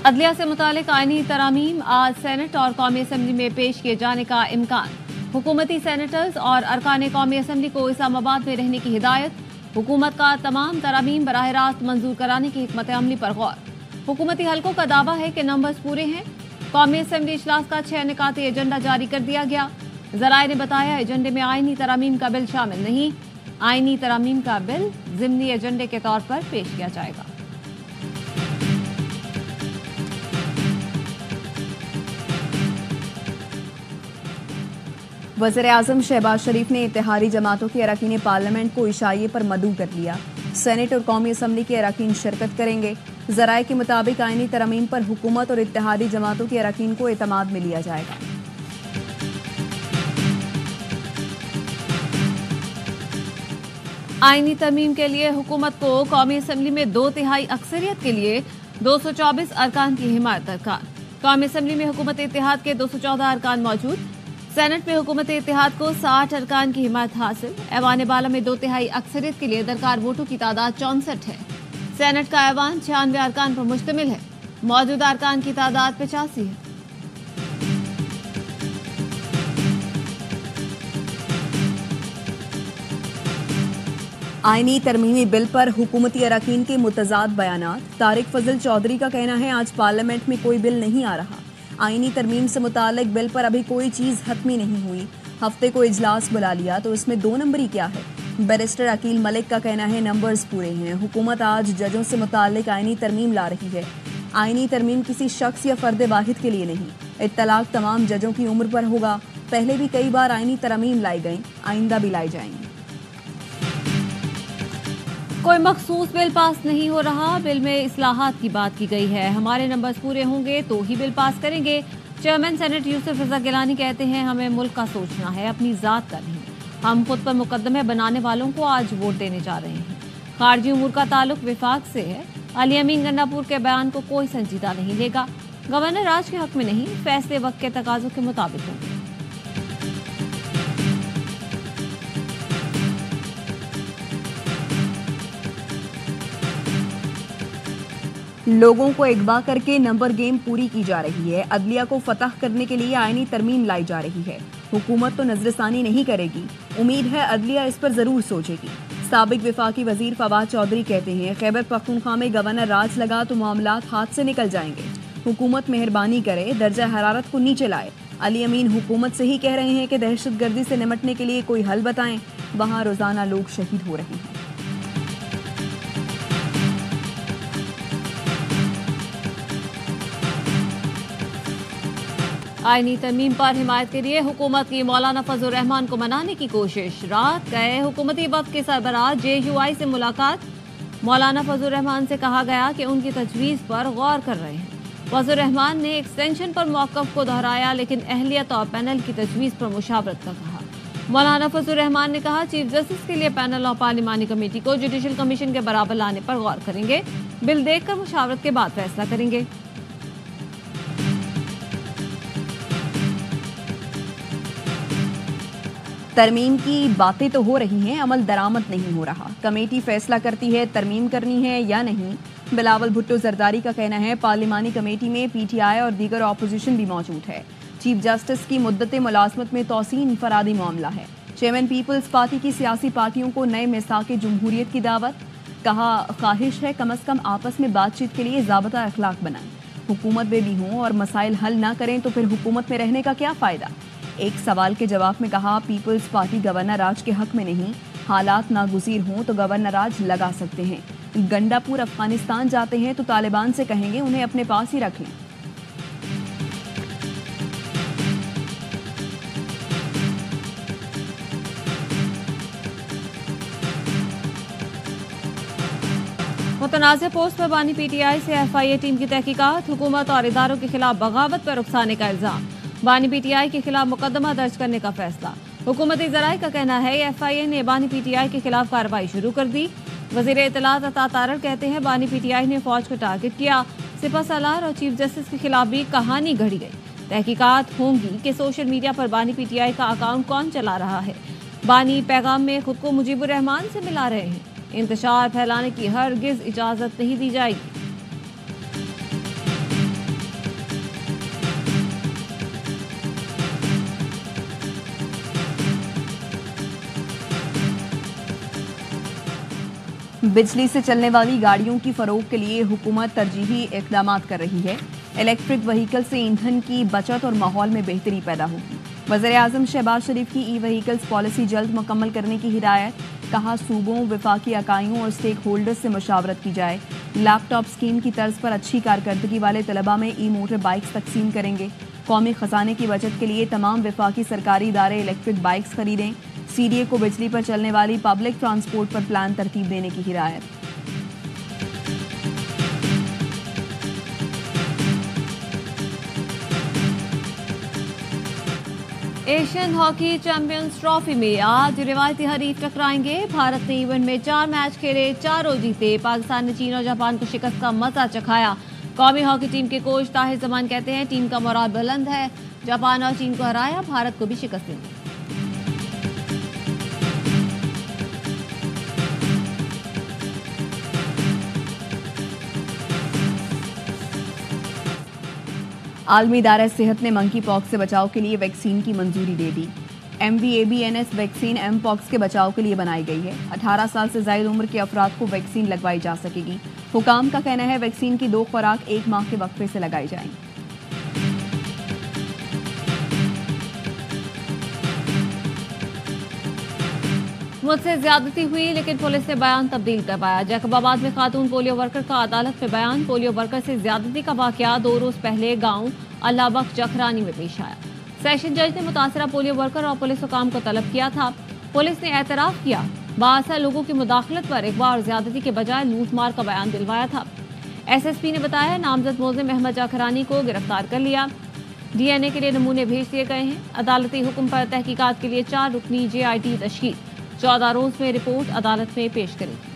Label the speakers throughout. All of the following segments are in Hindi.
Speaker 1: अदलिया से मुतालिक आईनी तरामीम आज सेनेट और कौमी असम्बली में पेश किए जाने का इम्कान। हुकूमती सेनेटर्स और अरकान कौमी असम्बली को इस्लामाबाद में रहने की हिदायत। हुकूमत का तमाम तरामीम बराह रास्त मंजूर कराने की हिकमत अमली पर गौर। हुकूमती हलकों का दावा है कि नंबर्स पूरे हैं। कौमी असम्बली इजलास का 6 निकाती एजेंडा जारी कर दिया गया। जराए ने बताया एजेंडे में आईनी तरामीम का बिल शामिल नहीं। आईनी तरामीम का बिल जिमनी एजेंडे के तौर पर पेश किया जाएगा।
Speaker 2: वज़ीर-ए-आज़म शहबाज शरीफ ने इत्तेहादी जमातों के अरकान पार्लियामेंट को इशाइये पर मदऊ कर लिया। सेनेट और कौमी असम्बली के अरकान शिरकत करेंगे। ज़राए के मुताबिक आईनी तरमीम पर हुकूमत और इत्तेहादी जमातों के अरकान को एतमाद में लिया जाएगा।
Speaker 1: आईनी तरमीम के लिए हुकूमत को कौमी असम्बली में 2/3 अक्सरियत के लिए 224 अरकान की हिमायत दरकार। कौमी असम्बली में हुकूमत इत्तेहाद के 214 अरकान मौजूद। सेनेट में हुकूमत इत्तेहाद को 60 अरकान की हिमायत हासिल। ऐवान बाला में 2/3 अक्सरियत के लिए दरकार वोटों की तादाद 64 है। सेनेट का ऐवान 96 अरकान पर मुश्तमिल है। मौजूदा अरकान की तादाद 85 है।
Speaker 2: आईनी तरमीमी बिल पर हुकूमती अरकान के मुतजाद बयानात। तारिक फजल चौधरी का कहना है आज पार्लियामेंट में कोई बिल नहीं आ रहा। आईनी तरमीम से मुतालिक बिल पर अभी कोई चीज हतमी नहीं हुई। हफ्ते को इजलास बुला लिया तो इसमें 2 नंबरी क्या है। बैरिस्टर अकील मलिक का कहना है नंबर्स पूरे हैं। हुकूमत आज जजों से मुतालिक आईनी तरमीम ला रही है। आईनी तरमीम किसी शख्स या फर्द वाहिद के लिए नहीं। इत्तलाक तमाम जजों की उम्र पर होगा। पहले भी कई बार आईनी तरमीम लाई गई, आइंदा भी लाई जाएंगी।
Speaker 1: कोई मखसूस बिल पास नहीं हो रहा। बिल में इस्लाहात की बात की गई है। हमारे नंबर्स पूरे होंगे तो ही बिल पास करेंगे। चेयरमैन सेनेट यूसुफ रजा गिलानी कहते हैं हमें मुल्क का सोचना है, अपनी जात का नहीं। हम खुद पर मुकदमे बनाने वालों को आज वोट देने जा रहे हैं। खारजी उमूर का ताल्लुक विफाक से है। अली अमीन गंडापुर के बयान को कोई संजीदा नहीं लेगा। गवर्नर राज के हक में नहीं, फैसले वक्त के तकाजों के मुताबिक होंगे।
Speaker 2: लोगों को अगवा करके नंबर गेम पूरी की जा रही है। अदलिया को फतह करने के लिए आईनी तरमीम लाई जा रही है। हुकूमत तो नजरसानी नहीं करेगी। उम्मीद है अदलिया इस पर जरूर सोचेगी। साबिक विफाकी वजीर फवाद चौधरी कहते हैं खैबर पख्तूनख्वा में गवर्नर राज लगा तो मामलात हाथ से निकल जाएंगे। हुकूमत मेहरबानी करे, दर्जा हरारत को नीचे लाए। अली अमीन हुकूमत से ही कह रहे हैं कि दहशतगर्दी से निमटने के लिए कोई हल बताएं। वहाँ रोजाना लोग शहीद हो रहे हैं।
Speaker 1: आईनी तरमीम पर हिमायत के लिए हुकूमत की मौलाना फजल रहमान को मनाने की कोशिश। रात गए हुकूमती वफ़द के सरबराह JUI से मुलाकात। मौलाना फजल रहमान से कहा गया कि उनकी तजवीज़ पर गौर कर रहे हैं। फजल रहमान ने एक्सटेंशन पर मौक़िफ़ को दोहराया लेकिन अहलियत और पैनल की तजवीज़ पर मुशावरत का कहा। मौलाना फजल रहमान ने कहा चीफ जस्टिस के लिए पैनल और पार्लिमानी कमेटी को जुडिशल कमीशन के बराबर लाने पर गौर करेंगे। बिल देखकर मुशावरत के बाद फैसला करेंगे।
Speaker 2: तरमीम की बातें तो हो रही हैं, अमल दरामद नहीं हो रहा। कमेटी फैसला करती है तरमीम करनी है या नहीं। बिलावल भुट्टो जरदारी का कहना है पार्लिमानी कमेटी में PTI और दीगर ऑपोजिशन भी मौजूद है। चीफ जस्टिस की मुद्दत मुलाजमत में तौसीन इनफरादी मामला है। चेयरमैन पीपल्स पार्टी की सियासी पार्टियों को नए मिसाक जमहूरियत की दावत। कहा ख्वाहिश है कम अज कम आपस में बातचीत के लिए ज़ाबता अखलाक बनाएं। हुकूमत में भी हों और मसाइल हल ना करें तो फिर हुकूमत में रहने का क्या फ़ायदा। एक सवाल के जवाब में कहा पीपल्स पार्टी गवर्नर राज के हक में नहीं। हालात नागुज़ीर हों तो गवर्नर राज लगा सकते हैं। गंडापुर अफगानिस्तान जाते हैं तो तालिबान से कहेंगे उन्हें अपने पास ही रख लें।
Speaker 1: मुतनाज़ पोस्ट पर बानी PTI से FIA टीम की तहकीकात। हुकूमत और इदारों के खिलाफ बगावत पर उकसाने का इल्जाम। बानी PTI के खिलाफ मुकदमा दर्ज करने का फैसला। हुकूमती ज़राए का कहना है FIA ने बानी PTI के खिलाफ कार्रवाई शुरू कर दी। वज़ीर इत्तलात अता तारड़ कहते हैं बानी PTI ने फौज को टारगेट किया। सिपा सालार और चीफ जस्टिस के खिलाफ भी कहानी घड़ी गई। तहकीकात होंगी कि सोशल मीडिया पर बानी PTI का अकाउंट कौन चला रहा है। बानी पैगाम में खुद को मुजीबुर रहमान से मिला रहे हैं। इंतशार फैलाने की हरगिज इजाजत नहीं दी जाएगी।
Speaker 2: बिजली से चलने वाली गाड़ियों की फरोख्त के लिए हुकूमत तरजीही इक़दामात कर रही है। इलेक्ट्रिक व्हीकल से ईंधन की बचत और माहौल में बेहतरी पैदा होगी। वज़ीर-ए-आज़म शहबाज शरीफ की ई व्हीकल्स पॉलिसी जल्द मुकम्मल करने की हिदायत। कहा, सूबों, वफाकी इकाइयों और स्टेक होल्डर्स से मशावरत की जाए। लैपटॉप स्कीम की तर्ज पर अच्छी कारकर्दगी वाले तलबा में ई मोटर बाइक्स तकसीम करेंगे। कौमी खजाने की बचत के लिए तमाम वफाकी सरकारी इदारे इलेक्ट्रिक बाइक्स खरीदें। CDA को बिजली पर चलने वाली पब्लिक ट्रांसपोर्ट पर प्लान तरतीब देने की हिदायत।
Speaker 1: एशियन हॉकी चैंपियंस ट्रॉफी में आज रिवायती हरीफ टकराएंगे। भारत ने इवेंट में 4 मैच खेले, चारों जीते। पाकिस्तान ने चीन और जापान को शिकस्त का मजा चखाया। कौमी हॉकी टीम के कोच ताहिर जमान कहते हैं, टीम का मोराल बुलंद है। जापान और चीन को हराया, भारत को भी शिकस्त दी।
Speaker 2: आलमी इदारा सेहत ने मंकी पॉक्स से बचाव के लिए वैक्सीन की मंजूरी दे दी। MVABNS वैक्सीन M पॉक्स के बचाव के लिए बनाई गई है। 18 साल से ज़ायद उम्र के अफराद को वैक्सीन लगवाई जा सकेगी। हुकाम का कहना है, वैक्सीन की 2 खुराक 1 माह के वक्फे से लगाई जाएंगी।
Speaker 1: मुझसे ज्यादती हुई, लेकिन पुलिस ने बयान तब्दील करवाया। जैकबाबाद में खातून पोलियो वर्कर का अदालत में बयान। पोलियो वर्कर से ज्यादती का वाकया 2 रोज पहले गांव अल्लाहबख्श जखरानी में पेश आया। सेशन जज ने मुतासरा पोलियो वर्कर और पुलिस हुकाम को तलब किया था। पुलिस ने एतराफ किया, बासा लोगों की मुदाखलत पर अगवा और ज्यादती के बजाय लूटमार का बयान दिलवाया था। SSP ने बताया, नामजद मुल्जिम अहमद जखरानी को गिरफ्तार कर लिया। DNA के लिए नमूने भेज दिए गए हैं। अदालती हुक्म पर तहकीकात के लिए 4 रुकनी JIT तश्कील 14 रोज में रिपोर्ट अदालत में पेश करेगी।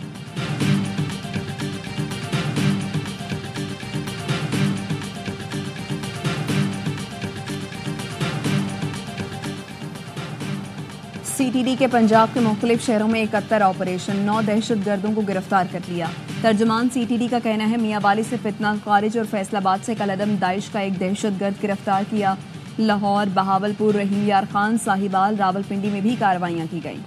Speaker 2: CTD के पंजाब के मुख्तलिफ शहरों में 71 ऑपरेशन, 9 दहशतगर्दों को गिरफ्तार कर लिया। तर्जुमान CTD का कहना है, मियांवाली से फितना खारिज और फैसलाबाद से कलअदम दाइश का एक दहशतगर्द गिरफ्तार किया। लाहौर, बहावलपुर, रहीम यार खान, साहिबाल, रावलपिंडी में भी कार्रवाइयां की गई।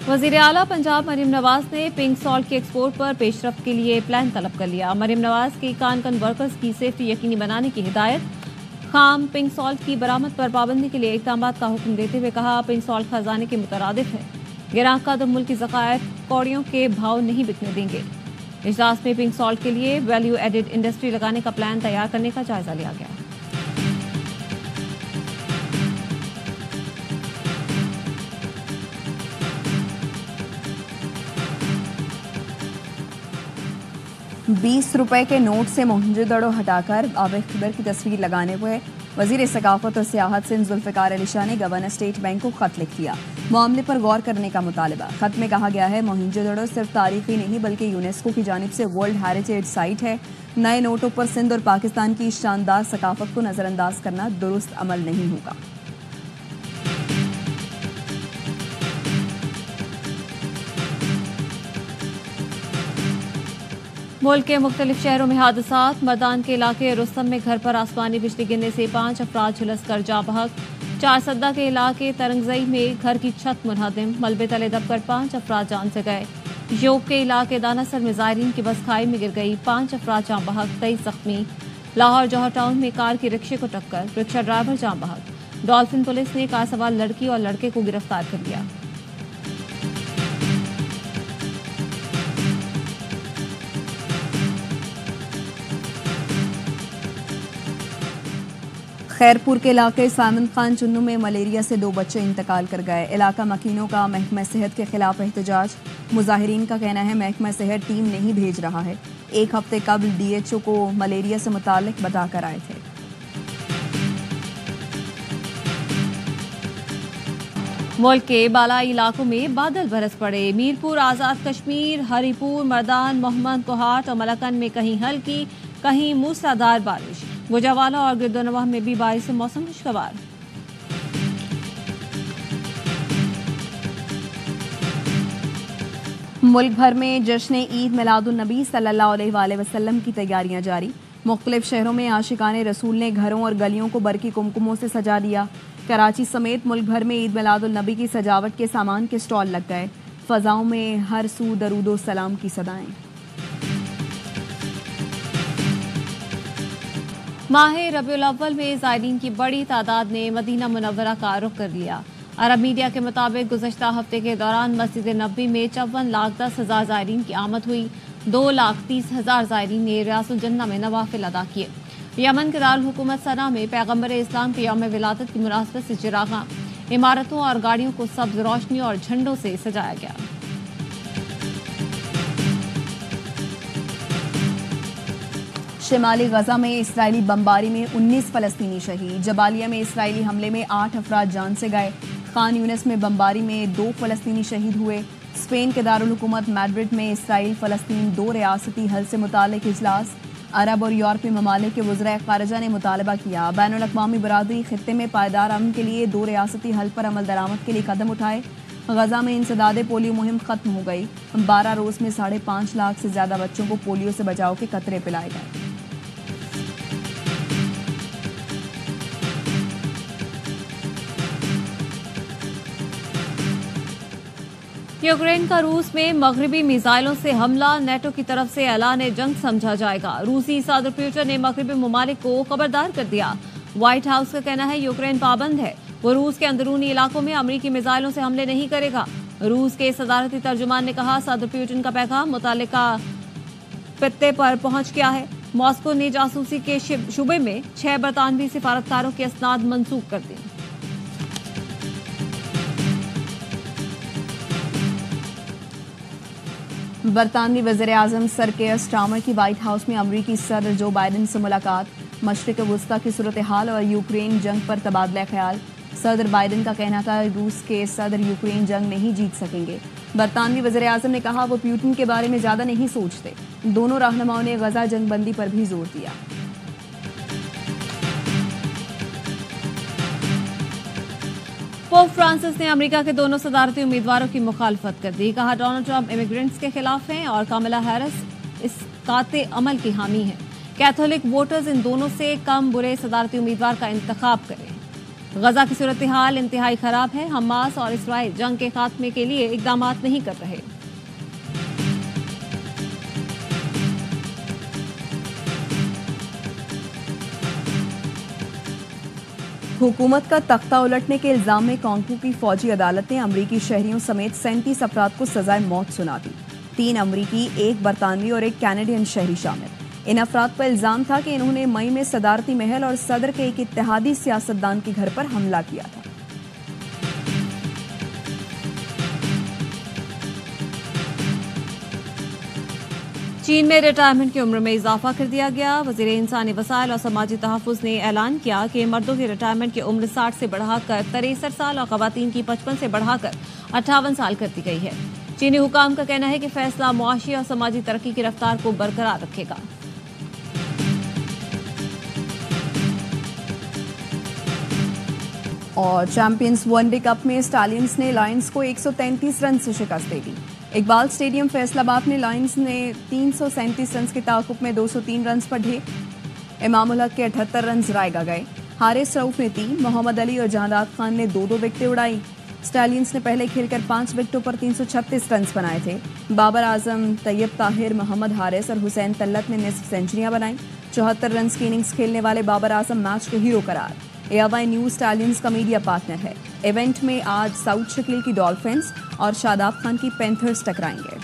Speaker 1: वज़ीर आला पंजाब मरीम नवाज ने पिंक सॉल्ट के एक्सपोर्ट पर पेशरफ्त के लिए प्लान तलब कर लिया। मरीम नवाज की कान वर्कर्स की सेफ्टी यकीनी बनाने की हिदायत। खाम पिंक सॉल्ट की बरामद पर पाबंदी के लिए इक़दामात का हुक्म देते हुए कहा, पिंक सॉल्ट खजाने के मुतरादिफ है। गिराहका तो मुल्क की ज़कायत कौड़ियों के भाव नहीं बिकने देंगे। इजलास में पिंक सॉल्ट के लिए वैल्यू एडेड इंडस्ट्री लगाने का प्लान तैयार करने का जायजा लिया गया।
Speaker 2: ₹20 के नोट से मोहनजोदड़ो हटाकर आबिद खबर की तस्वीर लगाने हुए वजीर सकाफत और सियाहत सिंध जुल्फ़िकार अली शाह ने गवर्नर स्टेट बैंक को खत लिख दिया। मामले पर गौर करने का मुतालबा। खत में कहा गया है, मोहनजोदड़ो सिर्फ तारीखी नहीं बल्कि यूनेस्को की जानिब से वर्ल्ड हेरिटेज साइट है। नए नोटों पर सिंध और पाकिस्तान की शानदार सकाफत को नजरअंदाज करना दुरुस्त अमल नहीं होगा।
Speaker 1: मुल्क के मुख्तलिफ शहरों में हादसात। मर्दान के इलाके रुस्तम में घर पर आसमानी बिजली गिरने से 5 अफराद झुलस कर जाँ बहक। 4 सद्दा के इलाके तरंगजई में घर की छत मुनहदम, मलबे तले दबकर 5 अफराद जान से गए। योग के इलाके दानासर में ज़ायरीन की बस खाई में गिर गई, 5 अफराद जाँ बहक, 23 जख्मी। लाहौर जौहर टाउन में कार की रिक्शे को टक्कर, रिक्शा ड्राइवर जाँ बहक। डॉल्फिन पुलिस ने कार सवार लड़की और लड़के को गिरफ्तार कर लिया।
Speaker 2: खैरपुर के इलाके सामन खान चुन्नू में मलेरिया से 2 बच्चे इंतकाल कर गए। इलाका मकीनों का महकमा सेहत के खिलाफ एहतजाज। मुजाहिरीन का कहना है, महकमा सेहत टीम नहीं भेज रहा है। 1 हफ्ते कबल DHO को मलेरिया से मुताल्लिक बताकर आए थे।
Speaker 1: मुल्क के बालाई इलाकों में बादल बरस पड़े। मीरपुर, आज़ाद कश्मीर, हरीपुर, मर्दान, मोहम्मद कोहाट और मलकन में कहीं हल्की कहीं मूसलाधार बारिश। गुजरावाला और गिरदोनवाह में भी बारिश से मौसम खुशगवार।
Speaker 2: मुल्क भर में जश्न ईद मिलादुन नबी सल्लल्लाहु अलैहि वसल्लम की तैयारियां जारी। मुख्तलिफ शहरों में आशिकाने रसूल ने घरों और गलियों को बरकी कुमकुमों से सजा दिया। कराची समेत मुल्क भर में ईद मिलादुल नबी की सजावट के सामान के स्टॉल लग गए। फजाओं में हर सू दरूदो सलाम की सदाएं।
Speaker 1: माह रबीउल अव्वल में ज़ायरीन की बड़ी तादाद ने मदीना मुनव्वरा का रुख कर लिया। अरब मीडिया के मुताबिक गुज़श्ता हफ्ते के दौरान मस्जिद नबी में 54,10,000 ज़ायरीन की आमद हुई। 2,30,000 ज़ायरीन ने रियासुल जन्नह में नवाफिल अदा किए। यमन के दारुल हुकूमत सना में पैगम्बर इस्लाम के यौम विलादत की मुनासबत से चिरागां, इमारतों और गाड़ियों को सब्ज रोशनी और झंडों से सजाया गया।
Speaker 2: शिमाली गजा में इसराइली बमबारी में 19 फलस्तीनी शहीद। जबालिया में इसराइली हमले में 8 अफराद जान से गए। खान यूनिस में बमबारी में 2 फलस्तीनी शहीद हुए। स्पेन के दारुल हुकूमत मैड्रिड में इसराइल फलस्तीन 2 रियासती हल से मुतालिक इजलास। अरब और यूरोपीय ममालिक के वज़राए ख़ारिजा ने मुतालबा किया बैनुल अक़वामी बरादरी खित्ते में पायदार अमन के लिए 2 रियासती हल पर अमल दरामद के लिए कदम उठाए। गजा में इंसदादे पोलियो मुहिम खत्म हो गई। 12 रोज में 5.5 लाख से ज्यादा बच्चों को पोलियो से बचाव के कतरे पिलाए गए।
Speaker 1: यूक्रेन का रूस में मगरबी मिसाइलों से हमला नेटो की तरफ से ऐलान जंग समझा जाएगा। रूसी सदर पुतिन ने मगरबी ममालिक को खबरदार कर दिया। व्हाइट हाउस का कहना है यूक्रेन पाबंद है, वो रूस के अंदरूनी इलाकों में अमरीकी मिसाइलों से हमले नहीं करेगा। रूस के सदारती तर्जुमान ने कहा सदर पुतिन का पैगाम मुतालिका पत्ते पर पहुंच गया है। मॉस्को ने जासूसी के शुबे में 6 बरतानवी सिफारतकारों की असनाद मंसूख कर दी।
Speaker 2: बरतानवी वज़ीर-ए-आज़म सर केयर स्टार्मर की व्हाइट हाउस में अमरीकी सदर जो बाइडेन से मुलाकात। मशरिक़ वुस्ता की सूरत हाल और यूक्रेन जंग पर तबादला ख्याल। सदर बाइडेन का कहना था रूस के सदर यूक्रेन जंग नहीं जीत सकेंगे। बरतानवी वज़ीर-ए-आज़म ने कहा वो पुतिन के बारे में ज्यादा नहीं सोचते। दोनों रहनुमाओं ने गजा जंगबंदी पर भी जोर दिया।
Speaker 1: पोप फ्रांसिस ने अमेरिका के दोनों सदारती उम्मीदवारों की मुखालफत कर दी। कहा डोनाल्ड ट्रंप इमिग्रेंट्स के खिलाफ हैं और कमला हैरिस इस काते अमल की हामी है। कैथोलिक वोटर्स इन दोनों से कम बुरे सदारती उम्मीदवार का इंतखाब करें। गजा की सूरत हाल इंतहाई खराब है। हमास और इसराइल जंग के खात्मे के लिए इकदाम नहीं कर रहे।
Speaker 2: हुकूमत का तख्ता उलटने के इल्जाम में कांगो की फौजी अदालत ने अमरीकी शहरियों समेत 37 अफराद को सजाए मौत सुना दी। 3 अमरीकी, 1 बरतानवी और 1 कैनेडियन शहरी शामिल। इन अफराद पर इल्जाम था कि इन्होंने मई में सदारती महल और सदर के एक इत्तेहादी सियासतदान के घर पर हमला किया था।
Speaker 1: चीन में रिटायरमेंट की उम्र में इजाफा कर दिया गया। वज़ीर इंसानी वसाइल और समाजी तहफ़्फ़ुज़ ने ऐलान किया कि मर्दों की रिटायरमेंट की उम्र 60 से बढ़ाकर 63 साल और ख़वातीन की 55 से बढ़ाकर 58 साल कर दी गई है। चीनी हुकाम का कहना है कि फैसला मुआशी और समाजी तरक्की की रफ्तार को बरकरार रखेगा।
Speaker 2: और चैंपियंस वनडे कप में स्टालियंस ने लायंस को 133 रन से शिकस्त दे दी। इकबाल स्टेडियम फैसलाबाद में लायंस ने 337 रन के ताकुब में 203 रन पर ढे। इमाम उल हक के 78 रन रायगा गए। हारिस रऊफ ने 3, मोहम्मद अली और जहादात खान ने 2-2 विकेटें उड़ाई। स्टालियंस ने पहले खेलकर 5 विकेटों पर 336 रन बनाए थे। बाबर आजम, तैयब ताहिर, मोहम्मद हारिस और हुसैन तल्लत ने निस्फ सेंचुरियां बनाई। 74 रन की इनिंग्स खेलने वाले बाबर आजम मैच के हीरो करार। AY न्यूज स्टालियंस का मीडिया पार्टनर है। इवेंट में आज साउथ शकील की डॉल्फिन्स और शादाब खान की पैंथर्स टकराएंगे।